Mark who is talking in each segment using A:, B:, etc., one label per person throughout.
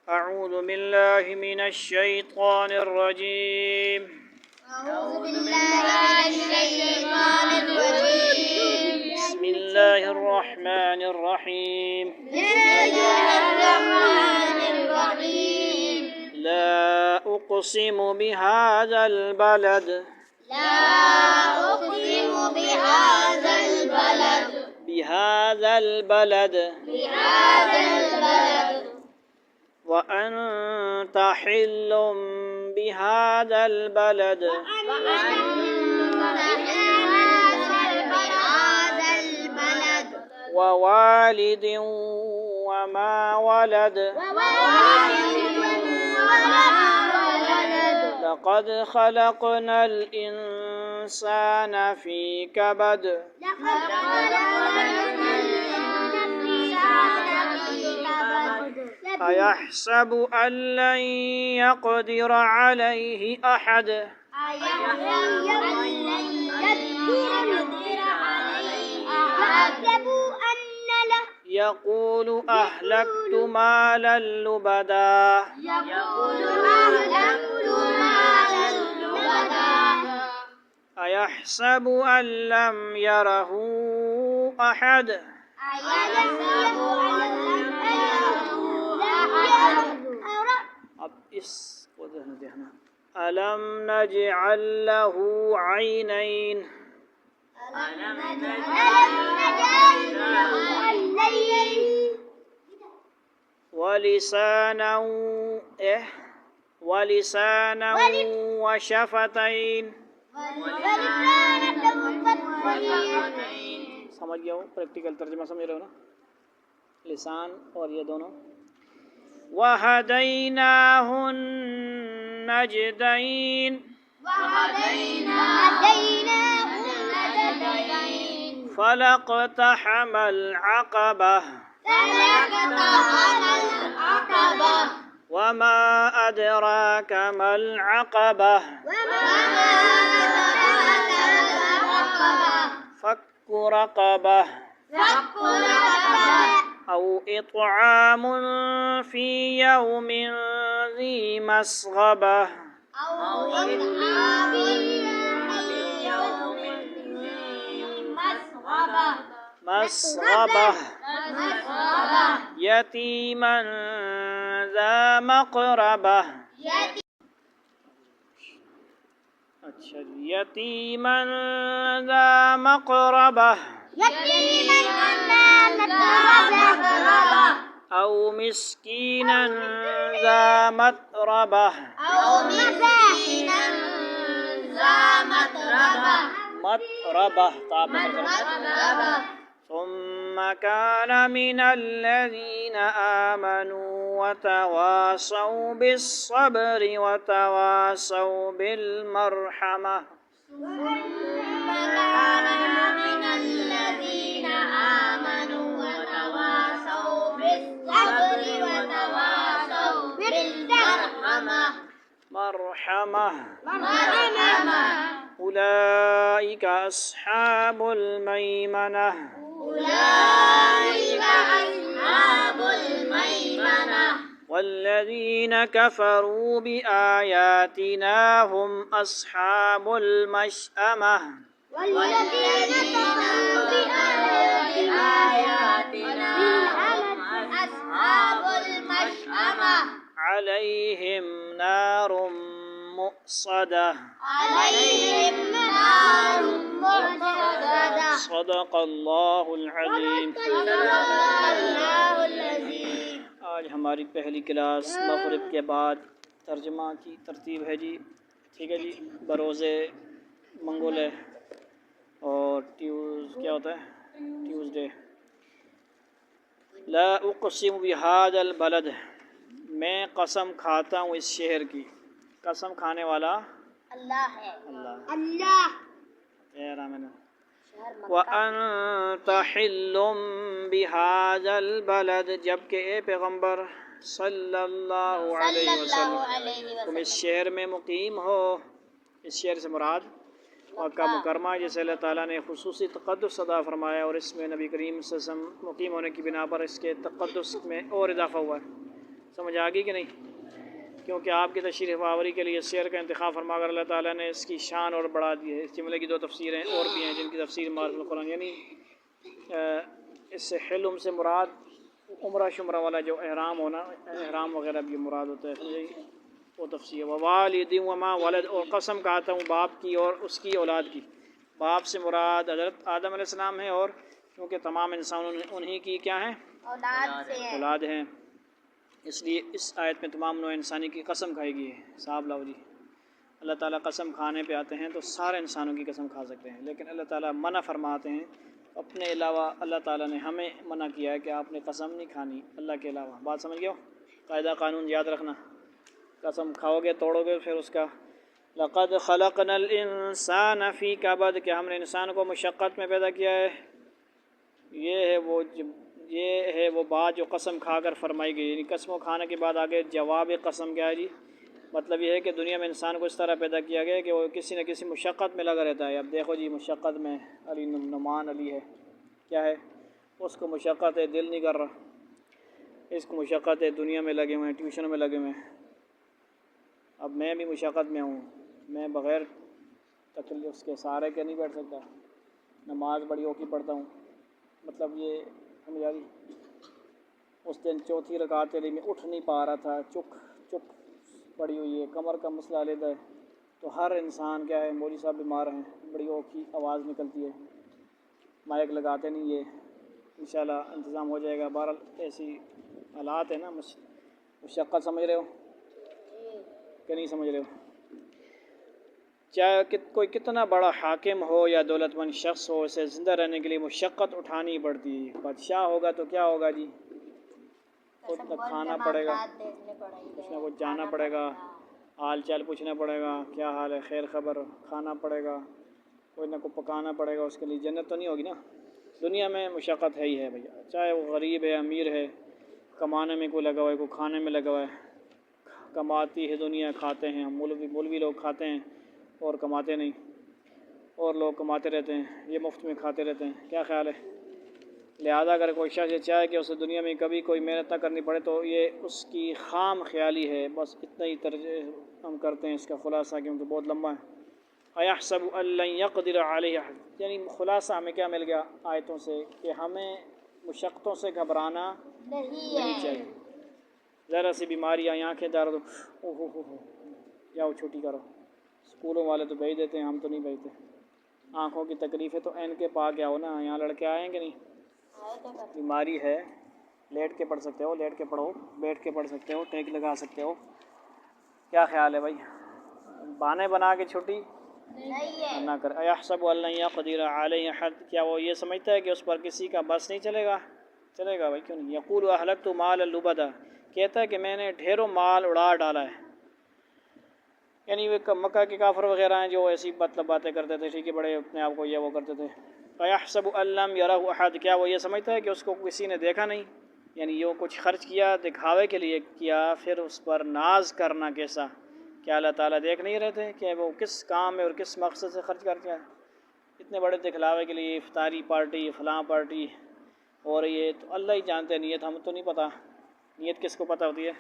A: أعوذ بالله من الشيطان الرجيم.
B: أعوذ بالله من الشيطان الرجيم.
A: بسم الله الرحمن الرحيم.
B: بسم الله الرحمن الرحيم.
A: لا أقسم بهذا البلد.
B: لا أقسم بهذا البلد.
A: بهذا البلد.
B: بهذا البلد.
A: وأنت حل بهذا البلد.
B: بهذا البلد.
A: ووالد وما ولد. لقد خلقنا الإنسان في كبد. أيحسب أن لن يقدر عليه أحد. يقول أهلكت مالا لبدا. أيحسب أن لم يره أحد. اب اس کو دیکھنا. ألم نجعل له عينين. ولسانا وشفتين. سمجھ گیا ہو؟ پریکٹیکل ترجمہ سمجھ رہے ہو نا؟ لسان اور یہ دونوں. وَهَدَيْنَاهُ النَّجْدَيْنِ. فَلَاقْتَحَمَ الْعَقَبَةَ. وَمَا أَدْرَاكَ مَا الْعَقَبَةُ. فَكُّ رَقَبَةٍ. أو إطعام في يوم ذي مسغبة. مسغبة. يتيما ذا مقربة. يتيما ذا مقربة. أو مسكينا ذا متربة. متربة. ثم كان من الذين آمنوا وتواصوا بالصبر وتواصوا بالمرحمة. مرحمة. أولئك أصحاب الميمنة. والذين كفروا بآياتنا هم أصحاب المشأمة. عليهم نار مؤصدة. صدق الله العظيم. آج ہماری پہلی کلاس مغرب کے بعد ترجمہ کی ترتیب ہے جی. ٹھیک ہے جی. بروز منگل ہے اور کیا ہوتا ہے ٹیوزڈے. لا اقسم بهذا البلد. میں قسم کھاتا ہوں اس شہر کی. قسم کھانے والا
B: اللہ ہے.
A: اللہ. وَأَنْتَ حِلٌّ بِهَذَا الْبَلَدِ. جبکہ اے پیغمبر صلی اللہ علیہ وسلم تم اس شہر میں مقیم ہو. اس شہر سے مراد مکہ مکرمہ جسے اللہ تعالیٰ نے خصوصی تقدس ادا فرمایا اور اس میں نبی کریم صلی اللہ علیہ وسلم مقیم ہونے کی بنا پر اس کے تقدس میں اور اضافہ ہوا ہے. سمجھ آ گئی کہ نہیں؟ کیونکہ آپ کی تشریف آوری کے لیے شعر کا انتخاب فرما کر اللہ تعالیٰ نے اس کی شان اور بڑھا دی ہے۔ اس جملے کی دو تفسیریں اور بھی ہیں جن کی تفسیر معرفت القرآن، یعنی اس سے حلم سے مراد عمرہ شمرہ والا جو احرام ہونا، احرام وغیرہ بھی مراد ہوتا ہے، سمجھے؟ وہ تفسیر ووالد وما ولد، اور قسم کھاتا ہوں باپ کی اور اس کی اولاد کی۔ باپ سے مراد حضرت آدم علیہ السلام ہے، اور کیونکہ تمام انسان انہی کی کیا ہیں؟
B: اولاد سے
A: اولاد ہیں، اس لیے اس آیت میں تمام نوع انسانی کی قسم کھائی گئی ہے۔ صاحب لاؤ جی، اللہ تعالیٰ قسم کھانے پہ آتے ہیں تو سارے انسانوں کی قسم کھا سکتے ہیں، لیکن اللہ تعالیٰ منع فرماتے ہیں اپنے علاوہ۔ اللہ تعالیٰ نے ہمیں منع کیا ہے کہ آپ نے قسم نہیں کھانی اللہ کے علاوہ۔ بات سمجھ گئے ہو؟ قاعدہ قانون یاد رکھنا، قسم کھاؤ گے توڑو گے پھر اس کا لقد خلقنا الانسان فی کبد، کہ ہم نے انسان کو مشقت میں پیدا کیا ہے۔ یہ ہے وہ بات جو قسم کھا کر فرمائی گئی، یعنی قسموں کھانے کے بعد آگے جواب قسم کیا ہے جی؟ مطلب یہ ہے کہ دنیا میں انسان کو اس طرح پیدا کیا گیا کہ وہ کسی نہ کسی مشقت میں لگا رہتا ہے۔ اب دیکھو جی، مشقت میں علی نعمان علی ہے، کیا ہے؟ اس کو مشقت ہے، دل نہیں کر رہا، اس کو مشقت ہے، دنیا میں لگے ہوئے ہیں، ٹیوشن میں لگے ہوئے ہیں۔ اب میں بھی مشقت میں ہوں، میں بغیر تکلیف اس کے سہارے کے نہیں بیٹھ سکتا، نماز بڑی اوکھی پڑھتا ہوں۔ مطلب یہ سمجھ آ گئی؟ اس دن چوتھی رکعت کے لیے میں اٹھ نہیں پا رہا تھا، چک پڑی ہوئی ہے، کمر کا مسئلہ علیحدہ ہے۔ تو ہر انسان کیا ہے، مولوی صاحب بیمار ہیں، بڑی اوکھی آواز نکلتی ہے، مائک لگاتے نہیں، یہ انشاءاللہ انتظام ہو جائے گا۔ بہرحال ایسی حالات ہیں نا، مشقت سمجھ رہے ہو کہ نہیں سمجھ رہے ہو؟ چاہے کوئی کتنا بڑا حاکم ہو یا دولت مند شخص ہو، اسے زندہ رہنے کے لیے مشقت اٹھانی پڑتی ہے۔ بادشاہ ہوگا تو کیا ہوگا جی؟ خود کھانا پڑے گا، کچھ نہ کچھ جانا پڑے گا، حال چال پوچھنا پڑے گا، کیا حال ہے، خیر خبر، کھانا پڑے گا، کوئی نہ کوئی پکانا پڑے گا اس کے لیے۔ جنت تو نہیں ہوگی نا، دنیا میں مشقت ہے ہی ہے بھیا، چاہے وہ غریب ہے امیر ہے، کمانے میں کوئی لگا ہوا ہے، کوئی کھانے میں لگا ہوا ہے۔ کماتی ہے دنیا، کھاتے ہیں، مولوی لوگ کھاتے ہیں اور کماتے نہیں، اور لوگ کماتے رہتے ہیں، یہ مفت میں کھاتے رہتے ہیں۔ کیا خیال ہے؟ لہذا اگر کوئی شخص یہ چاہے کہ اسے دنیا میں کبھی کوئی محنت نہ کرنی پڑے تو یہ اس کی خام خیالی ہے۔ بس اتنا ہی ہم کرتے ہیں اس کا خلاصہ، کیونکہ بہت لمبا ہے۔ اَيَحْسَبُ أَن لَّن يَقْدِرَ عَلَيْهِ أَحَدٌ، یعنی خلاصہ ہمیں کیا مل گیا آیتوں سے؟ کہ ہمیں مشقتوں سے گھبرانا نہیں چاہیے۔ ذرا سی بیماری آئی، آنکھیں درد، جاؤ چھٹی کرو، اسکولوں والے تو بھیج دیتے ہیں، ہم تو نہیں بھیجتے۔ آنکھوں کی تکلیفیں تو این کے پا گیا ہو نا، یہاں لڑکے آئیں کہ نہیں؟ بیماری ہے، لیٹ کے پڑھ سکتے ہو، لیٹ کے پڑھو، بیٹھ کے پڑھ سکتے ہو، ٹیک لگا سکتے ہو۔ کیا خیال ہے بھائی؟ بہانے بنا کے چھٹی نہ کر۔ اَيَحْسَبُ أَن لَّن يَقْدِرَ عَلَيْهِ أَحَدٌ، کیا وہ یہ سمجھتا ہے کہ اس پر کسی کا بس نہیں چلے گا؟ چلے گا بھائی، کیوں نہیں؟ يَقُولُ أَهْلَكْتُ مَالًا لُبَدًا، کہتا ہے کہ میں نے ڈھیروں مال اڑا ڈالا ہے۔ یعنی وہ مکہ کے کافر وغیرہ ہیں جو ایسی مطلب باتیں کرتے تھے، ٹھیک ہے، بڑے اپنے آپ کو یہ وہ کرتے تھے۔ اَيَحْسَبُ أَن لَّمْ يَرَهُ أَحَدٌ، کیا وہ یہ سمجھتا ہے کہ اس کو کسی نے دیکھا نہیں؟ یعنی یہ کچھ خرچ کیا دکھاوے کے لیے کیا، پھر اس پر ناز کرنا کیسا؟ کیا اللہ تعالیٰ دیکھ نہیں رہتے کہ وہ کس کام میں اور کس مقصد سے خرچ کرتے ہیں؟ اتنے بڑے دکھلاوے کے لیے افطاری پارٹی، فلاں پارٹی ہو رہی ہے، تو اللہ ہی جانتے ہیں نیت، ہم تو نہیں پتہ۔ نیت کس کو پتہ ہوتی ہے؟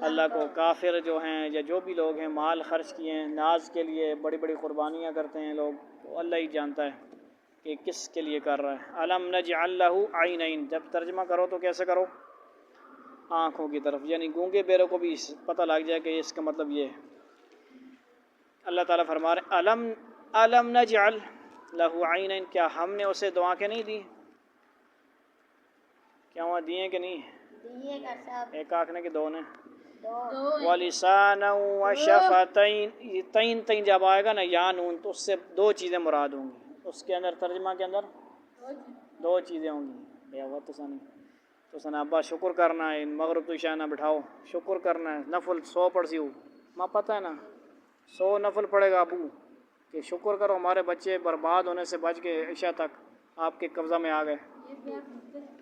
A: اللہ کو۔ کافر جو ہیں یا جو بھی لوگ ہیں مال خرچ کیے ہیں ناز کے لیے، بڑی بڑی قربانیاں کرتے ہیں لوگ، تو اللہ ہی جانتا ہے کہ کس کے لیے کر رہا ہے۔ الم نجعل لہ عینین، جب ترجمہ کرو تو کیسے کرو؟ آنکھوں کی طرف، یعنی گونگے بیروں کو بھی پتہ لگ جائے کہ اس کا مطلب یہ ہے۔ اللہ تعالیٰ فرما رہے الم نجعل لہ عینین، کیا ہم نے اسے دو آنکھیں نہیں دی؟ کیا وہاں دیے کہ نہیں؟ ایک آنکھ نے کہ دو نے؟ وَلِسَانًا وَشَفَتَيْن، یہ تین جب آئے گا نا یا نون، تو اس سے دو چیزیں مراد ہوں گی۔ اس کے اندر ترجمہ کے اندر دو چیزیں ہوں گی۔ یا وہ تو سنی تو سنا ابا شکر کرنا ہے، مغرب تو عشاء نہ بٹھاؤ، شکر کرنا ہے، نفل 100 پڑھ سی ہو، ماں پتہ ہے نا 100 نفل پڑھے گا ابو، کہ شکر کرو ہمارے بچے برباد ہونے سے بچ کے عشاء تک آپ کے قبضہ میں آ گئے۔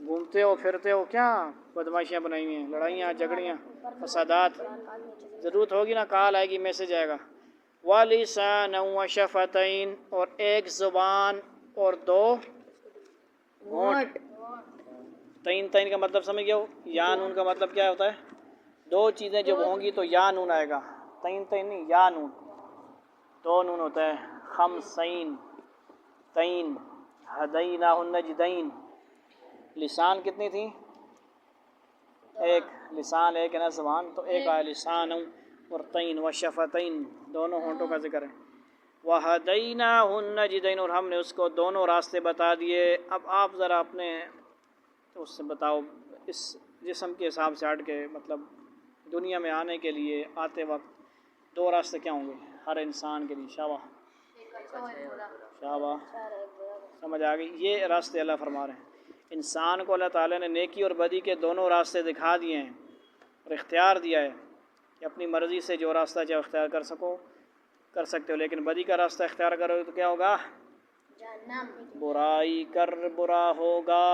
A: گھومتے ہو پھرتے ہو، کیا بدماشیاں بنائی ہوئی ہیں، لڑائیاں جھگڑیاں فسادات، ضرورت ہوگی نا کال آئے گی، میسج آئے گا۔ وَلِسَانًا وَشَفَتَيْن، اور ایک زبان اور دو ہونٹ۔ تین کا مطلب سمجھ گئے ہو؟ یا نون کا مطلب کیا ہوتا ہے؟ دو چیزیں جب ہوں گی تو یا نون آئے گا، تین تین نہیں، یا نون، دو نون ہوتا ہے، خمسین، تین، ہدینہ النجدین۔ لسان کتنی تھی؟ ایک لسان، ایک ہے نا زبان، تو ایک آیا لسان اور تین و شفتین، دونوں ہونٹوں کا ذکر ہے۔ وَهَدَيْنَاهُ النَّجْدَيْنِ، اور ہم نے اس کو دونوں راستے بتا دیے۔ اب آپ ذرا اپنے اس سے بتاؤ، اس جسم کے حساب سے ہٹ کے، مطلب دنیا میں آنے کے لیے آتے وقت دو راستے کیا ہوں گے ہر انسان کے لیے؟ شاباش شاباش، سمجھ آ گئی؟ یہ راستے اللہ فرما رہے ہیں۔ انسان کو اللہ تعالیٰ نے نیکی اور بدی کے دونوں راستے دکھا دیے ہیں اور اختیار دیا ہے کہ اپنی مرضی سے جو راستہ چاہے اختیار کر سکتے ہو، لیکن بدی کا راستہ اختیار کرو تو کیا ہوگا؟ برائی کر برا ہوگا،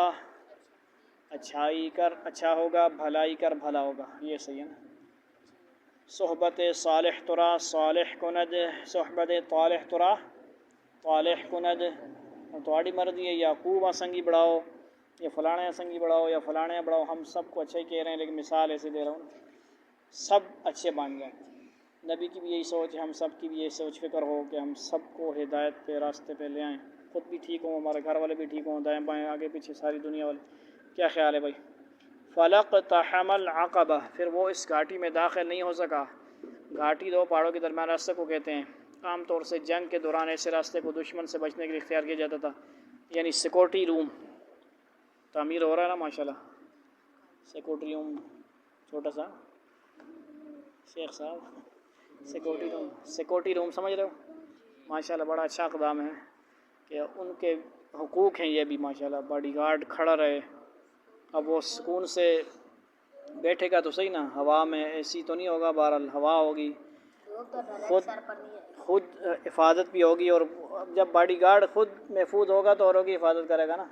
A: اچھائی کر اچھا ہوگا، بھلائی کر بھلا ہوگا۔ یہ صحیح ہے نا؟ صحبت صالح ترا صالح کند، صحبت طالح ترا طالح کند۔ تھوڑی مرضی ہے، یعقوب آسنگی بڑھاؤ یا فلانے آسنگی بڑھاؤ یا فلانے بڑھاؤ، ہم سب کو اچھے ہی کہہ رہے ہیں، لیکن مثال ایسے دے رہا ہوں، سب اچھے بن جائیں۔ نبی کی بھی یہی سوچ ہے، ہم سب کی بھی یہی سوچ فکر ہو کہ ہم سب کو ہدایت پہ، راستے پہ لے آئیں، خود بھی ٹھیک ہوں، ہمارے گھر والے بھی ٹھیک ہوں، دائیں بائیں آگے پیچھے ساری دنیا والے۔ کیا خیال ہے بھائی؟ فَلَقْتَحَمَ الْعَقَبَةَ، پھر وہ اس گھاٹی میں داخل نہیں ہو سکا۔ گھاٹی دو پہاڑوں کے درمیان راستے کو کہتے ہیں۔ عام طور سے جنگ کے دوران ایسے راستے کو دشمن سے بچنے کے لیے اختیار کیا جاتا تھا، یعنی سیکورٹی روم تعمیر ہو رہا ہے نا ماشاءاللہ، سیکورٹی روم چھوٹا سا، شیخ صاحب سیکورٹی روم سمجھ رہے ہو؟ ماشاءاللہ بڑا اچھا اقدام ہے کہ ان کے حقوق ہیں یہ بھی، ماشاءاللہ باڈی گارڈ کھڑا رہے۔ اب وہ سکون سے بیٹھے گا تو صحیح نا، ہوا میں اے سی تو نہیں ہوگا، بہرحال ہوا ہوگی، خود حفاظت بھی ہوگی، اور جب باڈی گارڈ خود محفوظ ہوگا تو اوروں کی حفاظت کرے گا نا،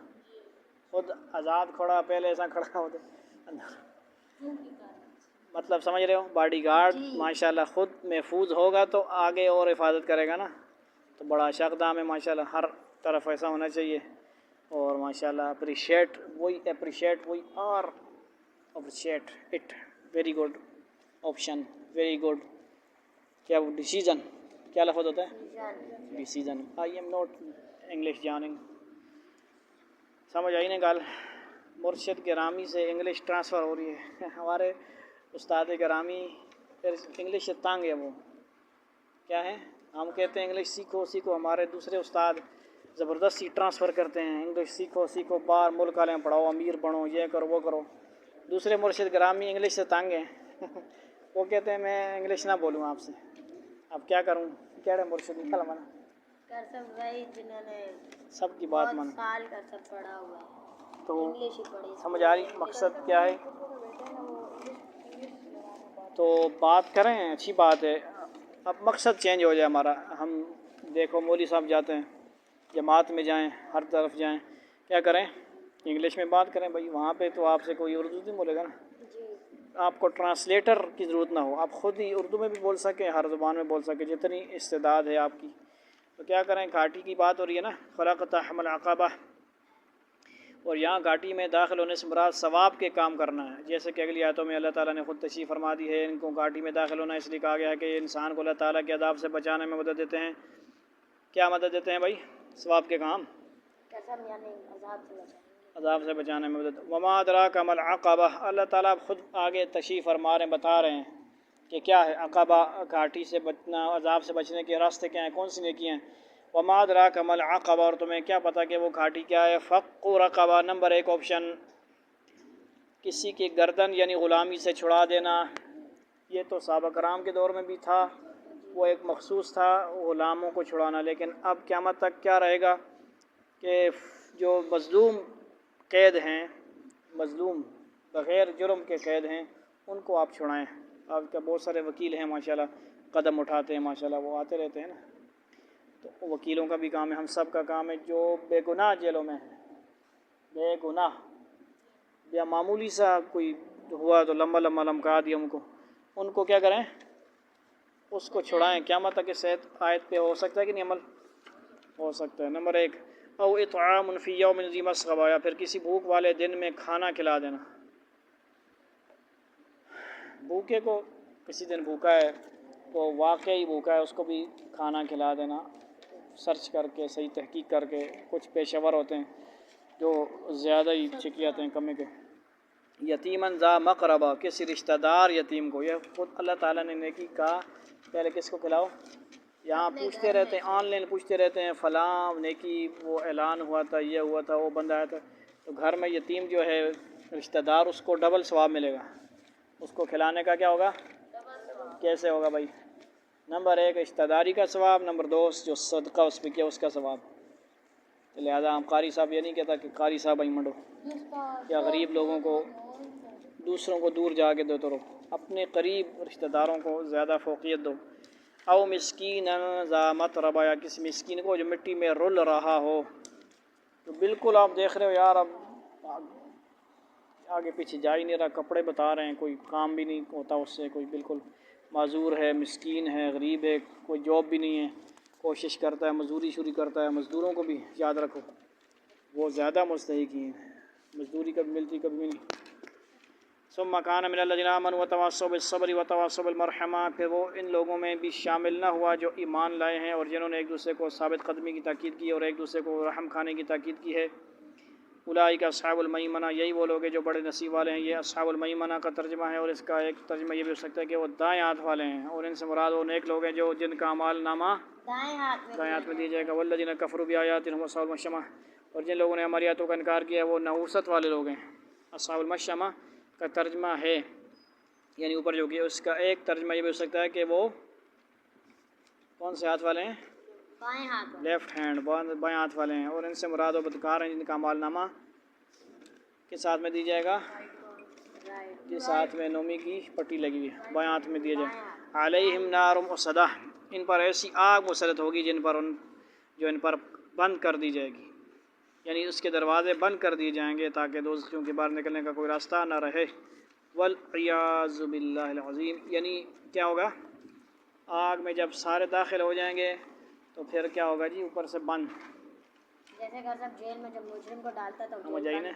A: خود آزاد کھڑا پہلے ایسا کھڑا ہوتے، مطلب سمجھ رہے ہو؟ باڈی گارڈ ماشاءاللہ خود محفوظ ہوگا تو آگے اور حفاظت کرے گا نا، تو بڑا اچھا اقدام ہے ماشاءاللہ، ہر طرف ایسا ہونا چاہیے۔ اور ماشاءاللہ appreciate it, very good option, very good. کیا وہ ڈیسیژن کیا لفظ ہوتا ہے؟ Decision. I am not English جاننگ، سمجھ آئی نا گال؟ مرشد گرامی سے انگلش ٹرانسفر ہو رہی ہے، ہمارے استاد گرامی پھر انگلش سے تانگ ہے، وہ کیا ہے، ہم کہتے ہیں انگلش سیکھو سیکھو، ہمارے دوسرے استاد زبردستی ٹرانسفر کرتے ہیں، انگلش سیکھو سیکھو، باہر ملک والے میں پڑھاؤ، امیر بنو، یہ کرو وہ کرو۔ دوسرے مرشد گرامی انگلش سے تانگ ہیں وہ کہتے ہیں میں انگلش نہ بولوں آپ سے، اب کیا کروں؟ کہہ رہے مرشد نکل منا
B: کر سب بھائی جنہوں نے
A: سب کی بات
B: بہت
A: مانا
B: سال کا سب پڑھا ہوا ہے،
A: تو
B: انگلش ہی پڑھی۔
A: سمجھ آ رہی مقصد کیا ہے؟ تو بات کریں، اچھی بات ہے، اب مقصد چینج ہو جائے ہمارا۔ ہم دیکھو مولوی صاحب جاتے ہیں جماعت میں جائیں، ہر طرف جائیں، کیا کریں؟ انگلش میں بات کریں بھائی، وہاں پہ تو آپ سے کوئی اردو نہیں بولے گا نا، آپ کو ٹرانسلیٹر کی ضرورت نہ ہو، آپ خود ہی اردو میں بھی بول سکیں، ہر زبان میں بول سکیں، جتنی استعداد ہے آپ کی۔ تو کیا کریں؟ گھاٹی کی بات ہو رہی ہے نا، فَلَقْتَحَمَ الْعَقَبَةَ، اور یہاں گھاٹی میں داخل ہونے سے مراد ثواب کے کام کرنا ہے، جیسے کہ اگلی آیتوں میں اللہ تعالیٰ نے خود تشریح فرما دی ہے، ان کو گھاٹی میں داخل ہونا اس لیے کہا گیا ہے کہ انسان کو اللہ تعالیٰ کے عذاب سے بچانے میں مدد دیتے ہیں۔ کیا مدد دیتے ہیں بھائی؟ ثواب کے کام، عذاب سے بچانے میں مدد۔ وَمَا أَدْرَاكَ مَا الْعَقَبَةُ، اللہ تعالیٰ خود آگے تشریح فرما رہے ہیں، بتا رہے ہیں کہ کیا ہے عقبہ، گھاٹی سے بچنا، عذاب سے بچنے کے راستے کیا ہیں، کون سی نیکیاں ہیں۔ وَمَا أَدْرَاكَ مَا الْعَقَبَةُ، اور تمہیں کیا پتہ کہ وہ گھاٹی کیا ہے؟ فَقُّ رَقَبَةٍ، نمبر 1 آپشن، کسی کی گردن یعنی غلامی سے چھڑا دینا۔ یہ تو صحابہ کرام کے دور میں بھی تھا، وہ ایک مخصوص تھا غلاموں کو چھڑانا، لیکن اب قیامت تک کیا رہے گا کہ جو مظلوم قید ہیں، مظلوم بغیر جرم کے قید ہیں، ان کو آپ چھڑائیں۔ آپ کا بہت سارے وکیل ہیں ماشاءاللہ، قدم اٹھاتے ہیں ماشاءاللہ، وہ آتے رہتے ہیں نا، تو وکیلوں کا بھی کام ہے، ہم سب کا کام ہے، جو بے گناہ جیلوں میں ہیں، بے گناہ، یا معمولی سا کوئی ہوا تو لمبا لمکا دیا ان کو کیا کریں؟ اس کو چھڑائیں۔ قیامت تک اس آیت پہ ہو سکتا ہے کہ نہیں عمل؟ ہو سکتا ہے۔ نمبر 1، او اطعام فی یوم ذی مسغبہ، یا پھر کسی بھوک والے دن میں کھانا کھلا دینا۔ بھوکے کو کسی دن بھوکا ہے تو واقعی بھوکا ہے اس کو بھی کھانا کھلا دینا، سرچ کر کے صحیح تحقیق کر کے. کچھ پیشہ ور ہوتے ہیں جو زیادہ ہی چکیاتے ہیں کمی کے. یتیماً ذا مقربہ، کسی رشتہ دار یتیم کو. یہ خود اللہ تعالیٰ نے نیکی کہا پہلے کس کو کھلاؤ. یہاں پوچھتے رہتے ہیں، آن لائن پوچھتے رہتے ہیں فلاں نیکی وہ اعلان ہوا تھا، یہ ہوا تھا، وہ بندہ آیا تھا. تو گھر میں یتیم جو ہے رشتہ دار، اس کو ڈبل ثواب ملے گا. اس کو کھلانے کا کیا ہوگا؟ کیسے ہوگا بھائی؟ نمبر 1 رشتہ داری کا ثواب، نمبر 2 جو صدقہ اس پہ کیا اس کا ثواب. لہٰذا ہم قاری صاحب یہ نہیں کہتا کہ قاری صاحب آئی منڈو یا غریب لوگوں کو دوسروں کو دور جا کے دیتے رہو، اپنے قریب رشتہ داروں کو زیادہ فوقیت دو. او مسکین ذا متربہ، یا کسی مسکین کو جو مٹی میں رل رہا ہو، تو بالکل آپ دیکھ رہے ہو یار اب آگے پیچھے جا ہی نہیں رہا، کپڑے بتا رہے ہیں، کوئی کام بھی نہیں ہوتا اس سے، کوئی بالکل معذور ہے، مسکین ہے، غریب ہے، کوئی جاب بھی نہیں ہے، کوشش کرتا ہے، مزدوری شروع کرتا ہے. مزدوروں کو بھی یاد رکھو، وہ زیادہ مستحقین ہیں، مزدوری کبھی ملتی کبھی نہیں. ثم کان من الذین آمنوا وتواصوا بالصبر وتواصوا بالمرحمہ، پھر وہ ان لوگوں میں بھی شامل نہ ہوا جو ایمان لائے ہیں اور جنہوں نے ایک دوسرے کو ثابت قدمی کی تاکید کی اور ایک دوسرے کو رحم کھانے کی تاکید کی ہے. اولئک اصحاب المیمنہ، یہی وہ لوگ ہیں جو بڑے نصیب والے ہیں. یہ اصحاب المیمنہ کا ترجمہ ہے، اور اس کا ایک ترجمہ یہ بھی ہو سکتا ہے کہ وہ دائیں ہاتھ والے ہیں، اور ان سے مراد وہ نیک لوگ ہیں جو جن کا اعمال نامہ دائیں ہاتھ میں دیا جائے گا. والذین کفروا بآیاتنا هم اصحاب المشأمہ، اور جن لوگوں نے ہماری آیاتوں کا انکار کیا وہ نحوست والے لوگ ہیں. اصحاب المشأمہ کا ترجمہ ہے یعنی اوپر جو کہ اس کا ایک ترجمہ یہ بھی ہو سکتا ہے کہ وہ کون سے ہاتھ والے ہیں؟ بائیں ہاتھ، لیفٹ ہینڈ، بائیں ہاتھ والے ہیں. اور ان سے مراد و بدکار ہیں جن کا اعمال نامہ کس ہاتھ میں دی جائے گا؟ جس ہاتھ میں نومی کی پٹی لگی ہوئی ہے بائیں ہاتھ میں دیا جائے. علیہم نار مؤصدہ، ان پر ایسی آگ مسلط ہوگی جو ان پر بند کر دی جائے گی، یعنی اس کے دروازے بند کر دیے جائیں گے تاکہ دوزخیوں کے باہر نکلنے کا کوئی راستہ نہ رہے. والعیاذ باللہ العظیم، یعنی کیا ہوگا؟ آگ میں جب سارے داخل ہو جائیں گے تو پھر کیا ہوگا جی؟ اوپر سے بند،
B: جیسے کہ سب جیل میں جب مجرم کو ڈالتا تو
A: سمجھ آئی نا؟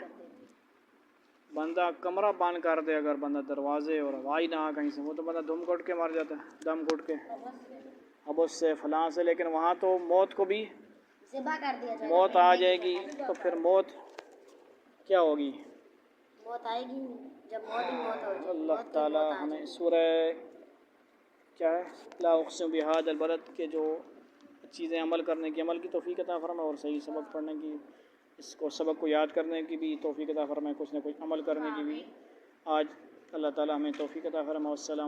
A: بندہ کمرہ بند کر دے اگر بندہ دروازے اور ہوا ہی نہ آ کہیں سے، وہ تو بندہ دم گھٹ کے مر جاتا ہے، دم گھٹ کے اب اس سے فلاں سے. لیکن وہاں تو موت کو بھی
B: ذبح کر دیا جائے گا،
A: موت آ جائے گی تو پھر موت کیا ہوگی؟
B: موت آئے گی جب موت ہی موت ہو جائے.
A: اللہ تعالیٰ ہمیں سورہ کیا ہے لا اقسم بہذا البلد کے جو چیزیں عمل کرنے کی توفیق عطا فرمائے، اور صحیح سبق پڑھنے کی، اس کو سبق کو یاد کرنے کی بھی توفیق عطا فرمائے، کچھ نہ کچھ عمل کرنے کی بھی. آج اللہ تعالیٰ ہمیں توفیق عطا فرمائے. السلام